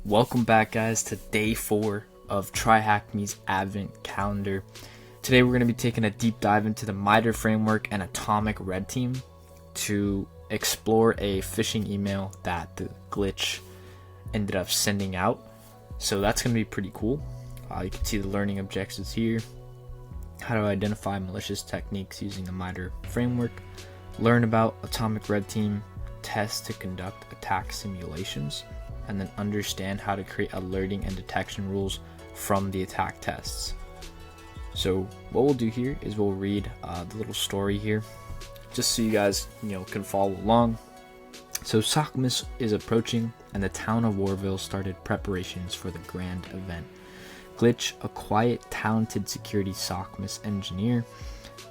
Welcome back, guys, to day 4 of TryHackMe's Advent Calendar. Today we're going to be taking a deep dive into the MITRE framework and Atomic Red Team to explore a phishing email that the glitch ended up sending out. So that's going to be pretty cool. You can see the learning objectives here. How to identify malicious techniques using the MITRE framework. Learn about Atomic Red Team. Test to conduct attack simulations. And then understand how to create alerting and detection rules from the attack tests. So what we'll do here is we'll read the little story here, just so you guys can follow along. So Sockmas is approaching, and the town of Warville started preparations for the grand event. Glitch, a quiet, talented security Sockmas engineer,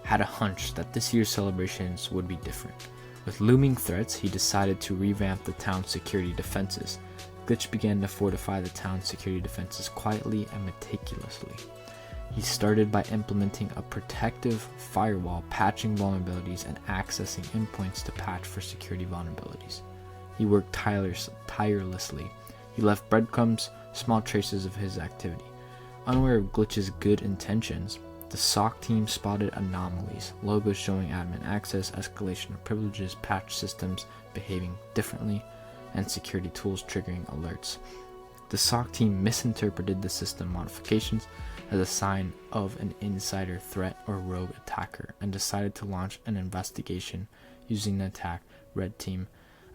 had a hunch that this year's celebrations would be different. With looming threats, he decided to revamp the town's security defenses. Glitch began to fortify the town's security defenses quietly and meticulously. He started by implementing a protective firewall, patching vulnerabilities, and accessing endpoints to patch for security vulnerabilities. He worked tirelessly. He left breadcrumbs, small traces of his activity. Unaware of Glitch's good intentions, the SOC team spotted anomalies, logos showing admin access, escalation of privileges, patch systems behaving differently, and security tools triggering alerts. The SOC team misinterpreted the system modifications as a sign of an insider threat or rogue attacker and decided to launch an investigation using the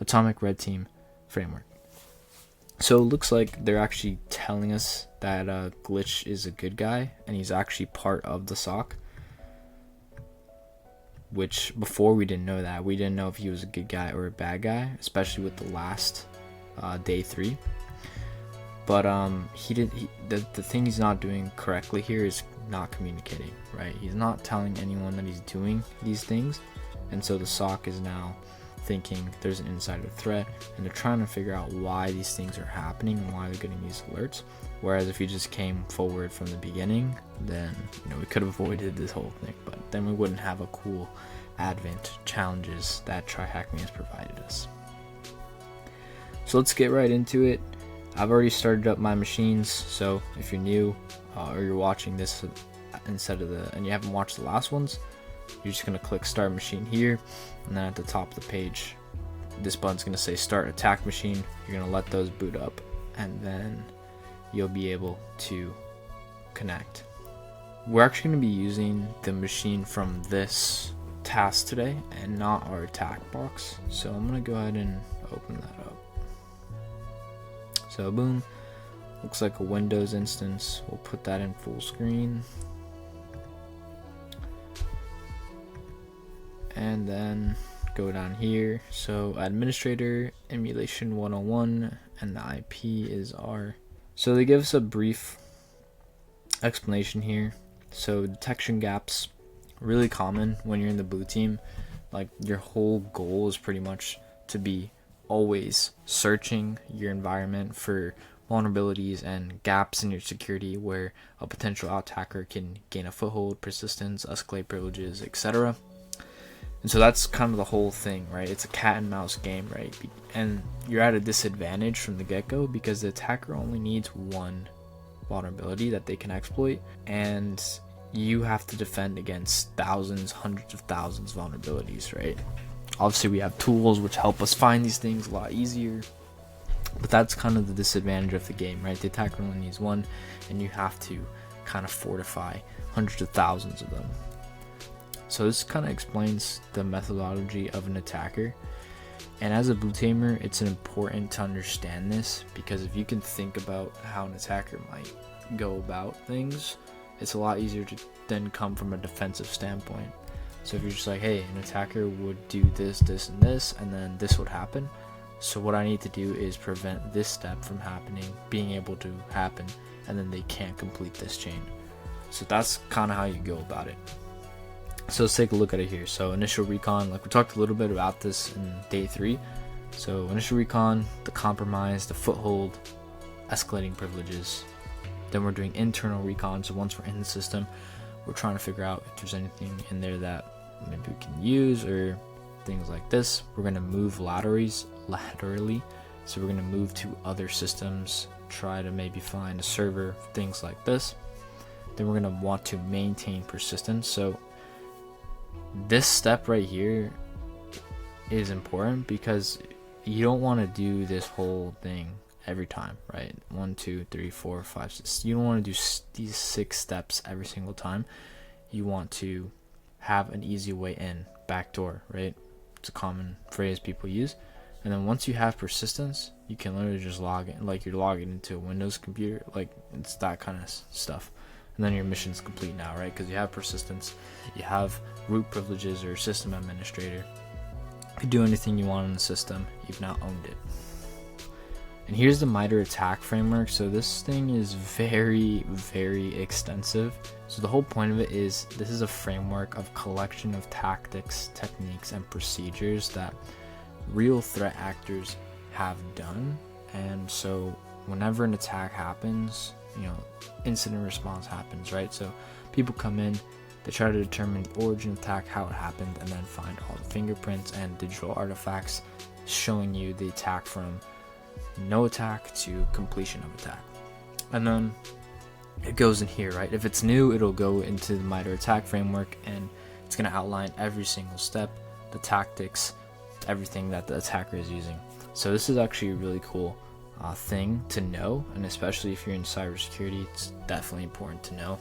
Atomic Red Team framework. So it looks like they're actually telling us that Glitch is a good guy and he's actually part of the SOC. Which before we didn't know that. We didn't know if he was a good guy or a bad guy, especially with the last day 3. But the thing he's not doing correctly here is not communicating, right? He's not telling anyone that he's doing these things, and so the SOC is now thinking there's an insider threat, and they're trying to figure out why these things are happening and why they're getting these alerts. Whereas if he just came forward from the beginning, then we could have avoided this whole thing, but then we wouldn't have a cool Advent challenges that TryHackMe has provided us. So let's get right into it. I've already started up my machines, so if you're new or you're watching this and you haven't watched the last ones, you're just going to click start machine here, and then at the top of the page this button's going to say start attack machine. You're going to let those boot up, and then you'll be able to connect. We're actually going to be using the machine from this task today and not our attack box, so I'm going to go ahead and open that up. So boom, looks like a Windows instance. We'll put that in full screen, and then go down here. So administrator, emulation 101, and the IP is R. So they give us a brief explanation here. So detection gaps, really common when you're in the blue team. Like your whole goal is pretty much to be always searching your environment for vulnerabilities and gaps in your security where a potential attacker can gain a foothold, persistence, escalate privileges, etc. And so that's kind of the whole thing, right? It's a cat and mouse game, right? And you're at a disadvantage from the get-go because the attacker only needs one vulnerability that they can exploit, and you have to defend against thousands, hundreds of thousands of vulnerabilities, right? Obviously we have tools which help us find these things a lot easier, but that's kind of the disadvantage of the game, right? The attacker only needs one, and you have to kind of fortify hundreds of thousands of them. So this kind of explains the methodology of an attacker. And as a blue tamer, it's important to understand this, because if you can think about how an attacker might go about things, it's a lot easier to then come from a defensive standpoint. So if you're just like, hey, an attacker would do this, this, and this, and then this would happen. So what I need to do is prevent this step from happening, being able to happen, and then they can't complete this chain. So that's kind of how you go about it. So let's take a look at it here. So initial recon, like we talked a little bit about this in day 3. So initial recon, the compromise, the foothold, escalating privileges. Then we're doing internal recon. So once we're in the system, we're trying to figure out if there's anything in there that maybe we can use or things like this. We're going to move laterally. So we're going to move to other systems try to maybe find a server, things like this. Then we're going to want to maintain persistence. So this step right here is important because you don't want to do this whole thing every time, right? 1, 2, 3, 4, 5, 6. You don't want to do these 6 steps every single time. You want to have an easy way in, backdoor, right? It's a common phrase people use. And then once you have persistence, you can literally just log in, like you're logging into a Windows computer, like it's that kind of stuff. And then your mission's complete now, right? Because you have persistence, you have root privileges or system administrator. You can do anything you want in the system. You've now owned it. And here's the MITRE ATT&CK framework. So this thing is very, very extensive. So the whole point of it is this is a framework of collection of tactics, techniques, and procedures that real threat actors have done. And so whenever an attack happens, incident response happens, right? So people come in, they try to determine the origin of attack, how it happened, and then find all the fingerprints and digital artifacts showing you the attack from no attack to completion of attack. And then it goes in here, right? If it's new, it'll go into the MITRE ATT&CK framework, and it's going to outline every single step, the tactics, everything that the attacker is using. So this is actually a really cool thing to know, and especially if you're in cybersecurity, it's definitely important to know,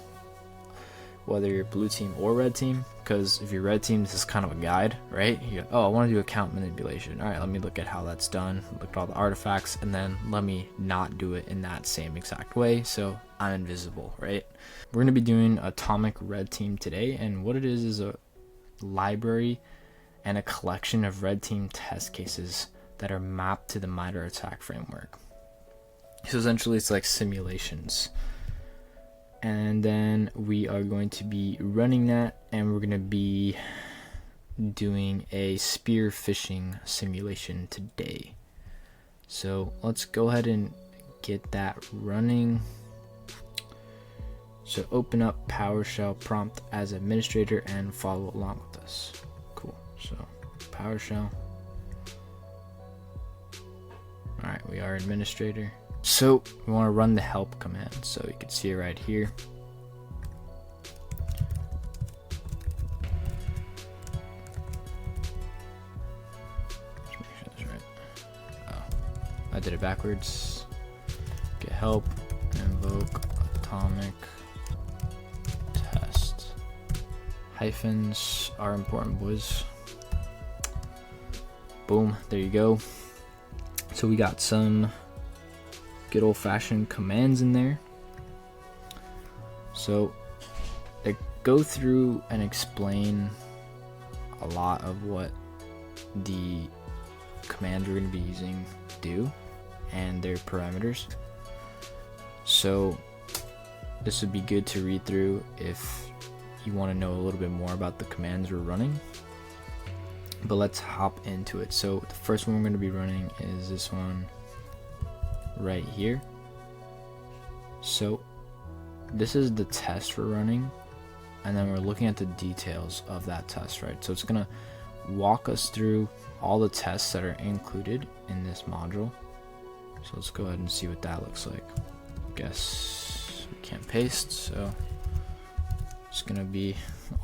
whether you're blue team or red team, because if you're red team, this is kind of a guide, right? You go, oh, I want to do account manipulation. All right, let me look at how that's done, look at all the artifacts, and then let me not do it in that same exact way, so I'm invisible, right? We're going to be doing atomic red team today, and what it is a library and a collection of red team test cases that are mapped to the MITRE ATT&CK framework. So essentially it's like simulations. And then we are going to be running that, and we're going to be doing a spear phishing simulation today. So let's go ahead and get that running. So open up PowerShell prompt as administrator and follow along with us. Cool. So PowerShell. All right, we are administrator. So we want to run the help command. So you can see it right here. Let's make sure that's right. Oh, I did it backwards. Get help, invoke atomic test. Hyphens are important, boys. Boom, there you go. So we got some good old-fashioned commands in there. So they go through and explain a lot of what the commands we're going to be using do and their parameters. So this would be good to read through if you want to know a little bit more about the commands we're running. But let's hop into it. So the first one we're going to be running is this one right here. So this is the test we're running, and then we're looking at the details of that test, right? So it's going to walk us through all the tests that are included in this module. So let's go ahead and see what that looks like. Guess we can't paste, so it's going to be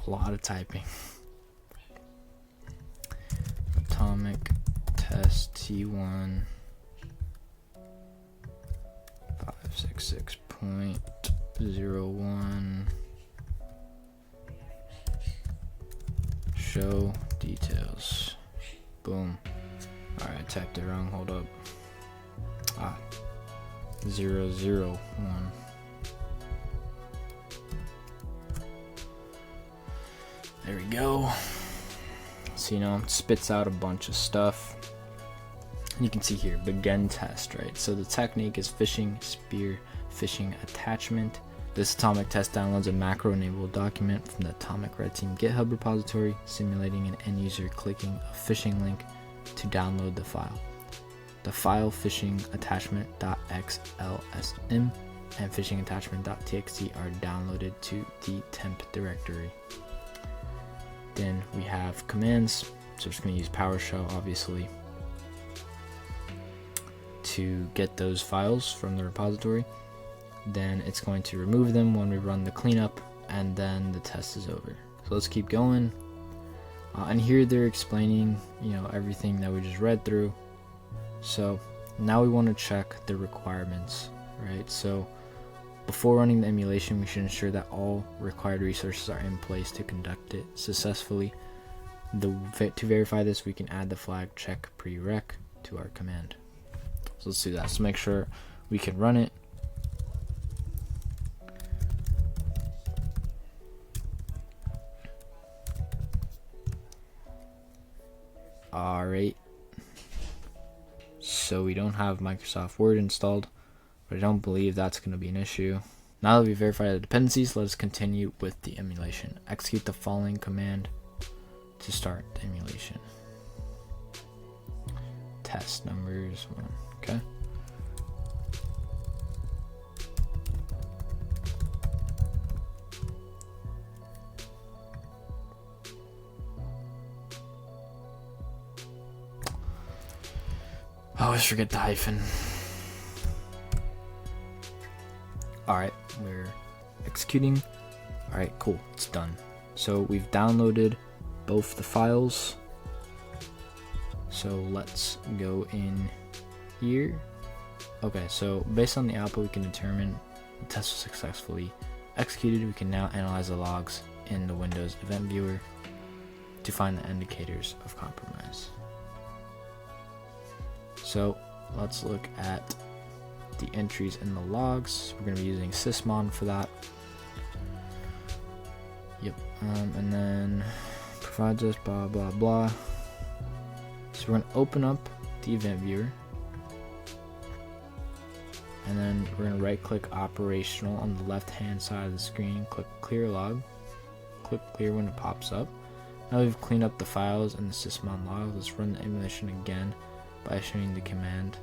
a lot of typing. Atomic test T1 566.01 show details. Boom. Alright, I typed it wrong, hold up. 001. There we go. So, it spits out a bunch of stuff. You can see here, begin test, right? So the technique is phishing, spear, phishing attachment. This atomic test downloads a macro-enabled document from the Atomic Red Team GitHub repository, simulating an end user clicking a phishing link to download the file. The file phishing attachment.xlsm and phishing attachment.txt are downloaded to the temp directory. Then we have commands, so we're just going to use PowerShell, obviously, to get those files from the repository. Then it's going to remove them when we run the cleanup, and then the test is over. So let's keep going. And here they're explaining, everything that we just read through. So now we want to check the requirements, right? So before running the emulation, we should ensure that all required resources are in place to conduct it successfully. To verify this, we can add the flag check prereq to our command. So let's do that. So make sure we can run it. Alright, so we don't have Microsoft Word installed, but I don't believe that's going to be an issue. Now that we've verified the dependencies, let us continue with the emulation. Execute the following command to start the emulation. Test numbers 1, okay. I always forget the hyphen. Alright, we're executing. Alright, cool, it's done. So we've downloaded both the files. So let's go in here. Okay, so based on the output, we can determine the test was successfully executed. We can now analyze the logs in the Windows Event Viewer to find the indicators of compromise. So let's look at the entries in the logs. We're going to be using sysmon for that. Yep, and then provides us blah blah blah. So we're going to open up the event viewer, and then we're going to right click operational on the left hand side of the screen, click clear log, click clear when it pops up. Now we've cleaned up the files in the sysmon log. Let's run the emulation again by issuing the command.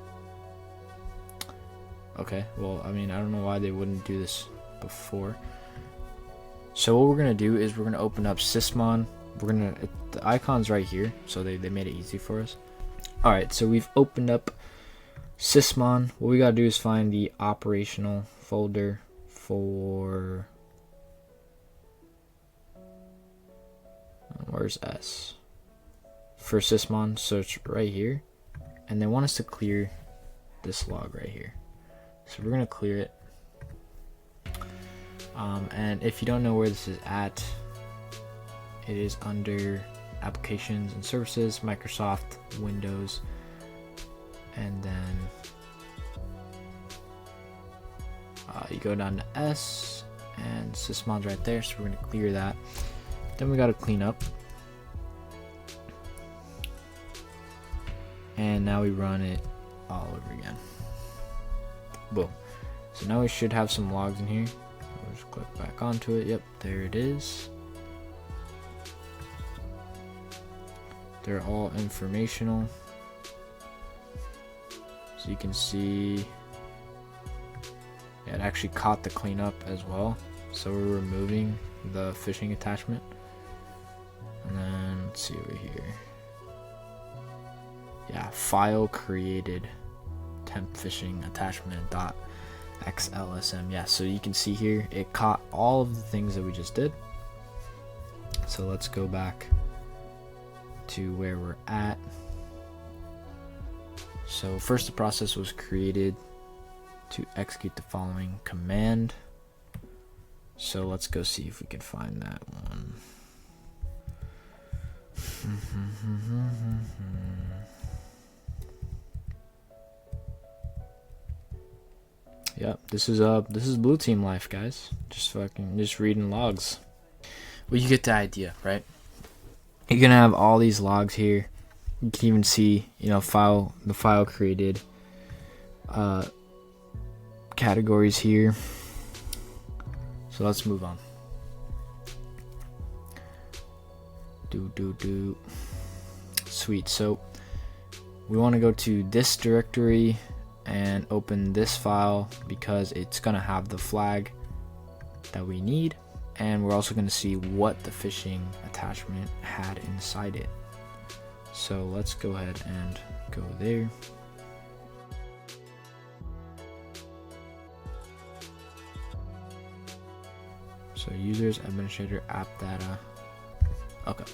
Okay, well, I mean, I don't know why they wouldn't do this before. So what we're gonna do is we're gonna open up sysmon. The icon's right here, so they made it easy for us. Alright, so we've opened up sysmon. What we gotta do is find the operational folder for, where's S? For sysmon, so it's right here. And they want us to clear this log right here. So we're going to clear it. And if you don't know where this is at, it is under Applications and Services, Microsoft, Windows, and then you go down to S, and sysmon's right there, so we're going to clear that. Then we got to clean up. And now we run it all over again. Boom. So now we should have some logs in here. We'll just click back onto it. Yep, there it is. They're all informational. So you can see, yeah, it actually caught the cleanup as well. So we're removing the phishing attachment. And then let's see over here. Yeah, file created temp phishing attachment .xlsm. Yeah, so you can see here it caught all of the things that we just did. So let's go back to where we're at. So first, the process was created to execute the following command. So let's go see if we can find that one. Yep, this is blue team life, guys. Just reading logs. Well, you get the idea, right? You're gonna have all these logs here. You can even see, the file created categories here. So let's move on. Sweet. So we want to go to this directory and open this file because it's going to have the flag that we need, and we're also going to see what the phishing attachment had inside it. So let's go ahead and go there. So users, administrator, app data. Okay.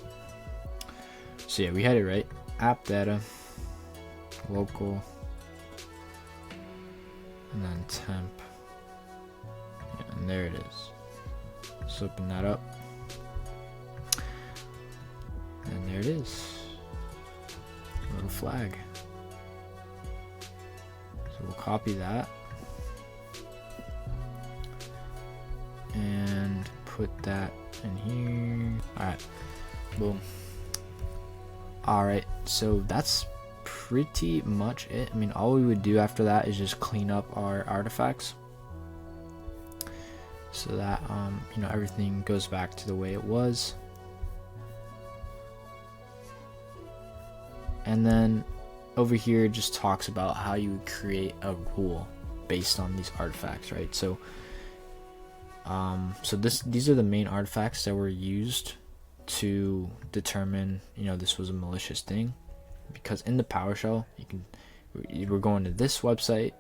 So yeah, we had it right. App data, local, and then temp. Yeah, and there it is. So open that up. And there it is. A little flag. So we'll copy that. And put that in here. Alright. Boom. Alright, so that's pretty much it. I mean, all we would do after that is just clean up our artifacts so that you know, everything goes back to the way it was. And then over here it just talks about how you would create a rule based on these artifacts, right? So these are the main artifacts that were used to determine, you know, this was a malicious thing, because in the PowerShell we're going to this website,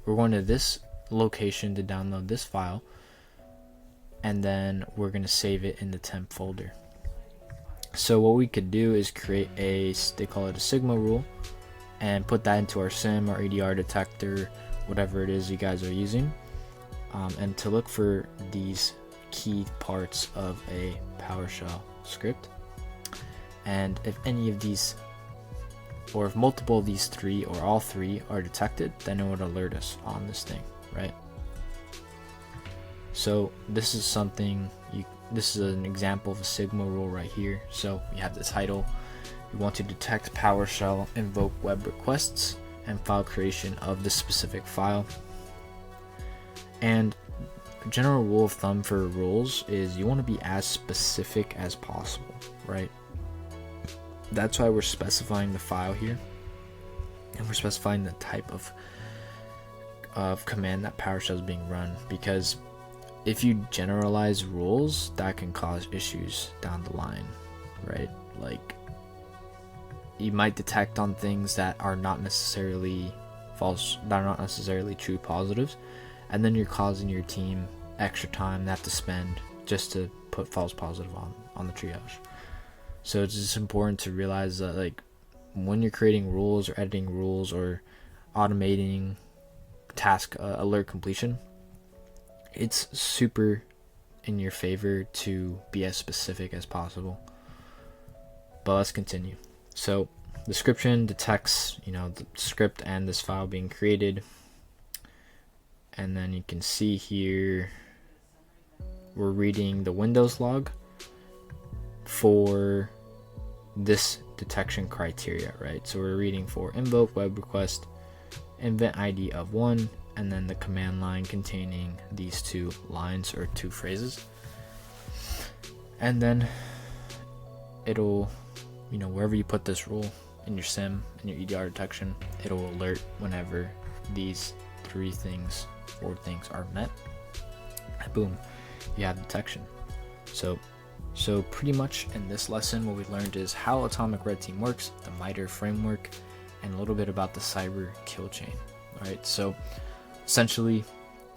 we're going to this location to download this file, and then we're going to save it in the temp folder. So what we could do is create they call it a Sigma rule, and put that into our SIM or ADR detector, whatever it is you guys are using, and to look for these key parts of a PowerShell script. And if any of these, or if multiple of these three or all three are detected, then it would alert us on this thing, right? So this is something this is an example of a Sigma rule right here. So we have the title. We want to detect PowerShell invoke web requests and file creation of the specific file. And a general rule of thumb for rules is you want to be as specific as possible, right? That's why we're specifying the file here, and we're specifying the type of command that PowerShell is being run, because if you generalize rules, that can cause issues down the line, right? Like, you might detect on things that are not necessarily false, that are not necessarily true positives, and then you're causing your team extra time they have to spend just to put false positive on the triage. So it's just important to realize that, like, when you're creating rules or editing rules or automating task alert completion, it's super in your favor to be as specific as possible. But let's continue. So description detects, you know, the script and this file being created, and then you can see here we're reading the Windows log for this detection criteria, right? So we're reading for invoke web request, event ID of 1, and then the command line containing these two lines or two phrases. And then it'll, you know, wherever you put this rule in your SIM, in your EDR detection, it'll alert whenever these four things are met. And boom, you have detection. So pretty much in this lesson, what we learned is how Atomic Red Team works, the MITRE framework, and a little bit about the cyber kill chain. All right, so essentially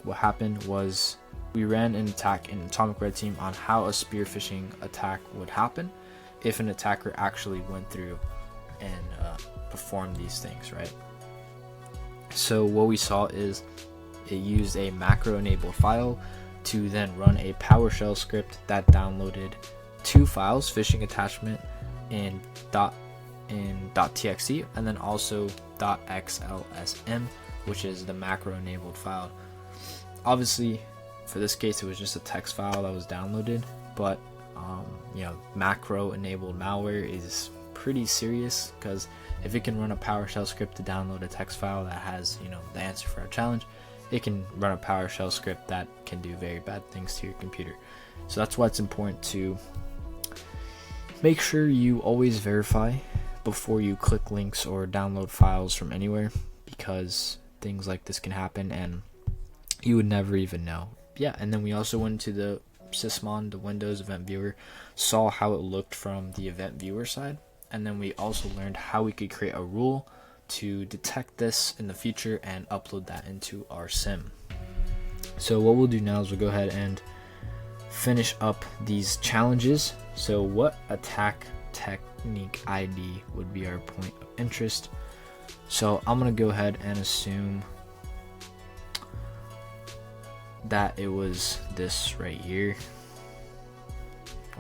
what happened was we ran an attack in Atomic Red Team on how a spear phishing attack would happen if an attacker actually went through and performed these things, right? So what we saw is it used a macro enabled file to then run a PowerShell script that downloaded two files, phishing attachment in .txt, and then also .xlsm, which is the macro enabled file. Obviously for this case it was just a text file that was downloaded, but you know, macro enabled malware is pretty serious, because if it can run a PowerShell script to download a text file that has, you know, the answer for a challenge, it can run a PowerShell script that can do very bad things to your computer. So that's why it's important to make sure you always verify before you click links or download files from anywhere, because things like this can happen and you would never even know. Yeah, and then we also went to the Sysmon, the Windows event viewer, saw how it looked from the event viewer side, and then we also learned how we could create a rule to detect this in the future and upload that into our SIM. So what we'll do now is we'll go ahead and finish up these challenges. So what attack technique ID would be our point of interest? So I'm gonna go ahead and assume that it was this right here.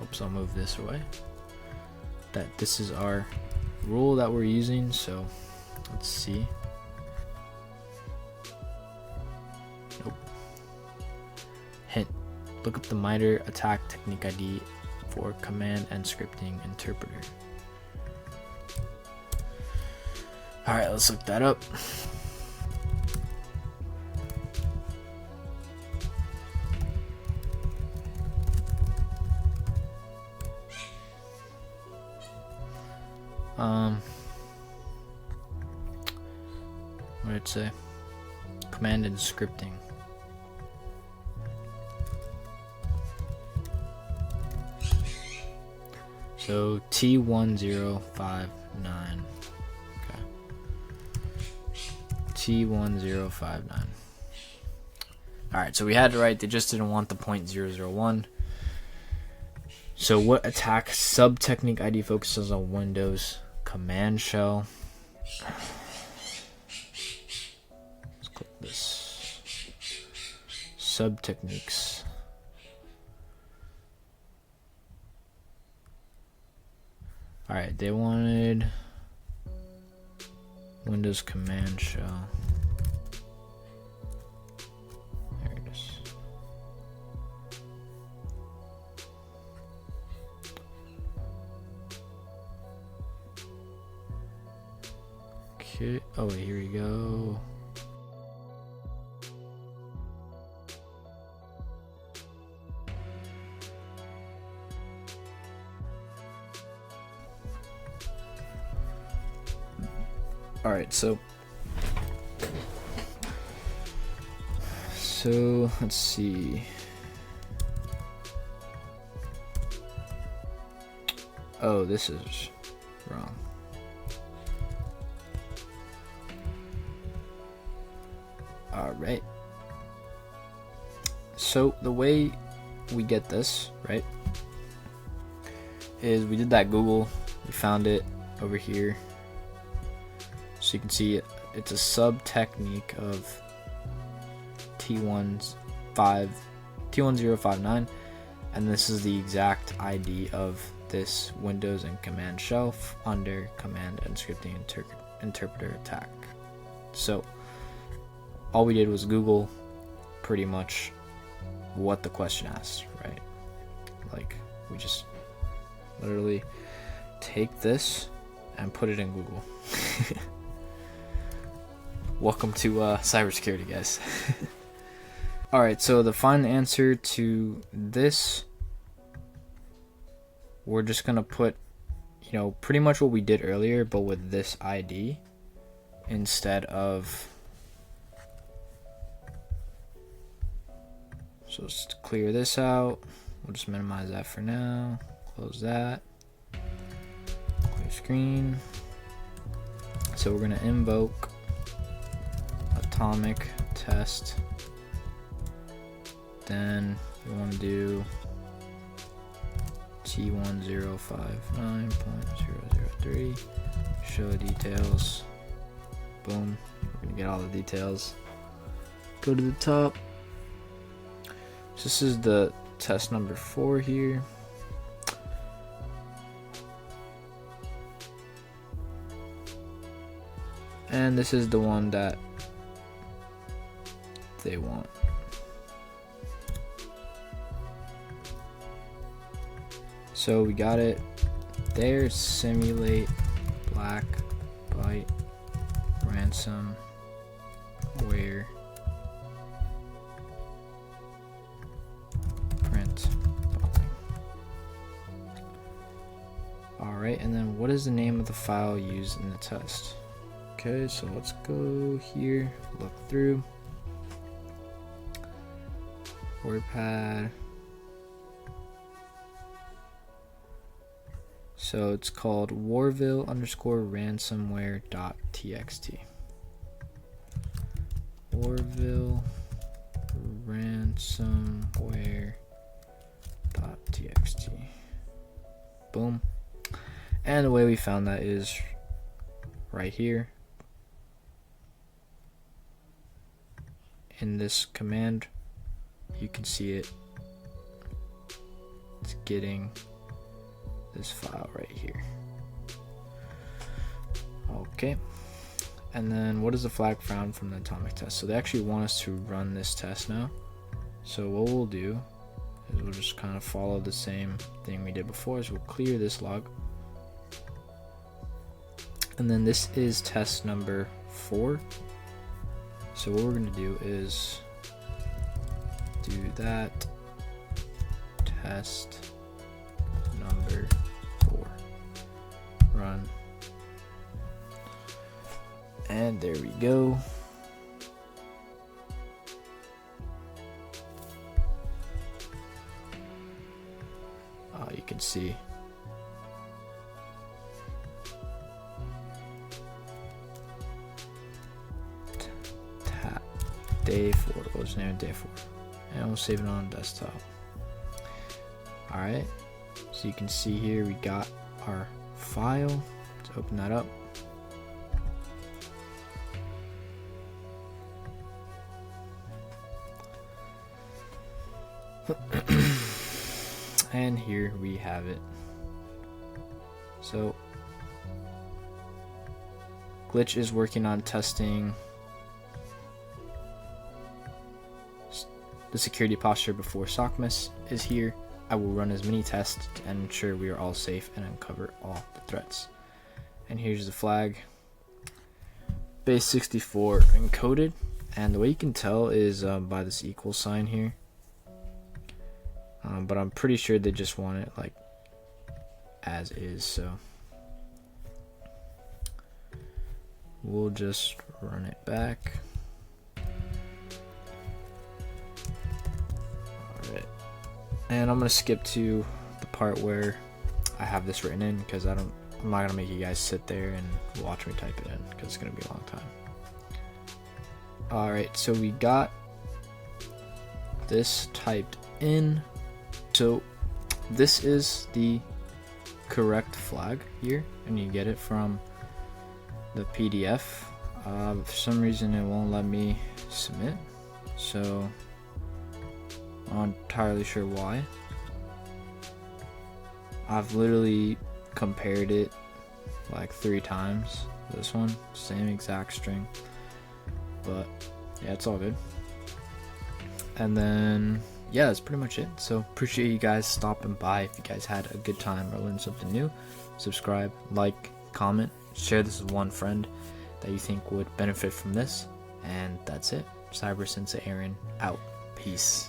Oops, I'll move this away. That this is our rule that we're using. So let's see. Nope. Hint. Look up the MITRE attack technique ID for command and scripting interpreter. Alright, let's look that up. What did it say? Command and scripting. So T1059. Okay. T1059. Alright, so we had it right. They just didn't want the 0.001. So what attack sub technique ID focuses on Windows command shell? Let's click this. Sub techniques. Alright, they wanted Windows command shell. There it is. Okay, oh wait, here we go. Alright, so let's see. Oh, this is wrong. Alright. So the way we get this, right, is we did that Google, we found it over here. So you can see it's a sub technique of T1059, and this is the exact ID of this Windows and command shelf under command and scripting interpreter attack. So all we did was Google pretty much what the question asked, right? Like, we just literally take this and put it in Google. Welcome to cybersecurity, guys. Alright, so the final answer to this, we're just gonna put, you know, pretty much what we did earlier, but with this ID instead of. So let's clear this out. We'll just minimize that for now. Close that. Clear screen. So we're gonna invoke atomic test. Then we want to do T1059.003 show details. Boom. We're gonna get all the details. Go to the top. So this is the test number 4 here. And this is the one that they want. So we got it there. Simulate black byte ransomware print. Alright, and then what is the name of the file used in the test? Okay, so let's go here, look through. WordPad. So it's called warville_ransomware.txt. Warville ransomware txt. Boom. And the way we found that is right here in this command. You can see it. It's getting this file right here. Okay. And then what is the flag found from the atomic test? So they actually want us to run this test now. So what we'll do is we'll just kind of follow the same thing we did before. So we'll clear this log. And then this is test number 4. So what we're going to do is do that test number 4. Run. And there we go. You can see day 4. What was the name of day 4? And we'll save it on desktop. Alright, so you can see here we got our file. Let's open that up. And here we have it. So Glitch is working on testing the security posture before SOCMIS is here. I will run as many tests and ensure we are all safe and uncover all the threats. And here's the flag. Base 64 encoded, and the way you can tell is by this equal sign here. But I'm pretty sure they just want it like as is, so we'll just run it back. Alright, and I'm gonna skip to the part where I have this written in because I'm not gonna make you guys sit there and watch me type it in because it's gonna be a long time. Alright, so we got this typed in. So this is the correct flag here, and you get it from the PDF. For some reason it won't let me submit, so I'm not entirely sure why. I've literally compared it like 3 times. This one, same exact string, but yeah, it's all good. And then yeah, that's pretty much it. So appreciate you guys stopping by. If you guys had a good time or learned something new, subscribe, like, comment, share this with one friend that you think would benefit from this. And that's it. Cyber Sensei Aaron out. Peace.